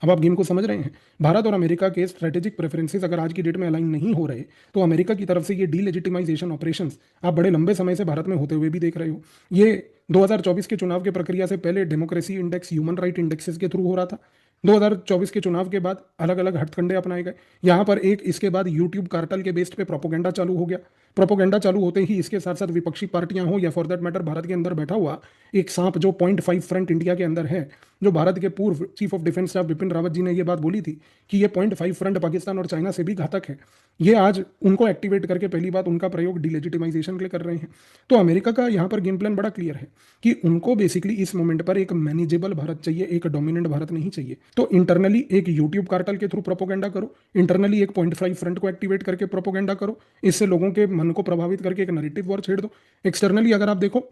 अब आप गेम को समझ रहे हैं। भारत और अमेरिका के स्ट्रेटेजिक प्रेफरेंसेस अगर आज की डेट में अलाइन नहीं हो रहे, तो अमेरिका की तरफ से ये डीलेजिटिमाइजेशन ऑपरेशंस आप बड़े लंबे समय से भारत में होते हुए भी देख रहे हो। ये 2024 के चुनाव के प्रक्रिया से पहले democracy index, human right indexes के थ्रू हो रहा था। 2024 के चुनाव के बाद अलग अलग हथकंडे अपनाए गए। यहाँ पर एक इसके बाद यूट्यूब कार्टल के बेस्ड पे प्रोपोगेंडा चालू हो गया। प्रोपोगेंडा चालू होते ही इसके साथ साथ विपक्षी पार्टियां हो या फॉर दैट मैटर भारत के अंदर बैठा हुआ एक सांप जो 0.5 फ्रंट इंडिया के अंदर है, जो भारत के पूर्व chief of defence staff Bipin Rawat ji ने यह बात बोली थी कि ये 0.5 फ्रंट पाकिस्तान और चाइना से भी घातक है। ये आज उनको एक्टिवेट करके पहली बात उनका प्रयोग डिलेजिटिमाइजेशन के लिए कर रहे हैं। तो अमेरिका का यहाँ पर गेम प्लान बड़ा क्लियर है कि उनको बेसिकली इस मोमेंट पर एक मैनेजेबल भारत चाहिए, एक डोमिनेंट भारत नहीं चाहिए। तो इंटरनली एक यूट्यूब कार्टल के थ्रू प्रोपोगेंडा करो, इंटरनली एक 0.5 फ्रंट को एक्टिवेट करके प्रोपोगेंडा करो, इससे लोगों के मन को प्रभावित करके एक नैरेटिव वॉर छेड़ दो। एक्सटर्नली अगर आप देखो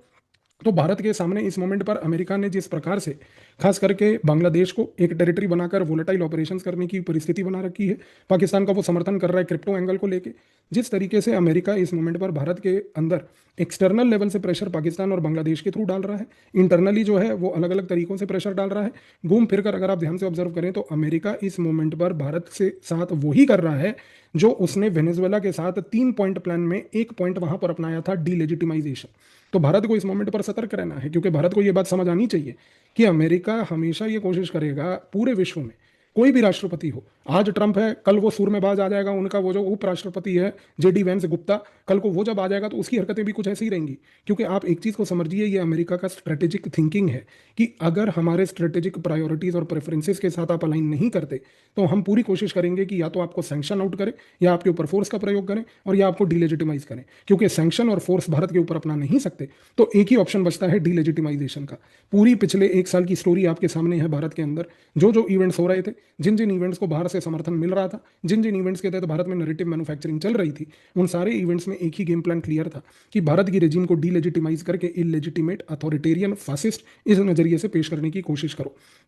तो भारत के सामने इस मोमेंट पर अमेरिका ने जिस प्रकार से खास करके बांग्लादेश को एक टेरिटरी बनाकर वोलेटाइल ऑपरेशंस करने की परिस्थिति बना रखी है, पाकिस्तान का वो समर्थन कर रहा है क्रिप्टो एंगल को लेके, जिस तरीके से अमेरिका इस मोमेंट पर भारत के अंदर एक्सटर्नल लेवल से प्रेशर पाकिस्तान और बांग्लादेश के थ्रू डाल रहा है, इंटरनली जो है वो अलग अलग तरीकों से प्रेशर डाल रहा है। घूम फिर कर अगर आप ध्यान से ऑब्जर्व करें तो अमेरिका इस मोमेंट पर भारत से साथ वही कर रहा है जो उसने वेनेजुएला के साथ 3 पॉइंट प्लान में एक पॉइंट वहां पर अपनाया था, डीलेजिटिमाइजेशन। तो भारत को इस मोमेंट पर सतर्क रहना है, क्योंकि भारत को यह बात समझ आनी चाहिए कि अमेरिका हमेशा ये कोशिश करेगा पूरे विश्व में कोई भी राष्ट्रपति हो, आज ट्रंप है कल वो सूरमेबाज आ जाएगा, उनका वो जो उपराष्ट्रपति है जेडी वेंस गुप्ता, कल को वो जब आ जाएगा तो उसकी हरकतें भी कुछ ऐसी ही रहेंगी। क्योंकि आप एक चीज को समझिए, ये अमेरिका का स्ट्रेटेजिक थिंकिंग है कि अगर हमारे स्ट्रेटेजिक प्रायोरिटीज और प्रेफरेंसेस के साथ आप अलाइन नहीं करते तो हम पूरी कोशिश करेंगे कि या तो आपको सैंक्शन आउट करें, या आपके ऊपर फोर्स का प्रयोग करें, और या आपको डीलेजिटिमाइज करें। क्योंकि सैंक्शन और फोर्स भारत के ऊपर अपना नहीं सकते, तो एक ही ऑप्शन बचता है डीलेजिटिमाइजेशन का। पूरी पिछले एक साल की स्टोरी आपके सामने है। भारत के अंदर जो जो इवेंट्स हो रहे थे, जिन जिन इवेंट्स को बाहर से समर्थन मिल रहा था, जिन जिन इवेंट्स के तहत भारत में नैरेटिव मैन्युफैक्चरिंग चल रही थी, उन सारे इवेंट्स में एक ही गेम प्लान क्लियर था कि भारत की रेजिम को डीलेजिटिमाइज करके इलेजिटिमेट, अथॉरिटेरियन, फासिस्ट इस नजरिए से पेश करने की कोशिश करो। तो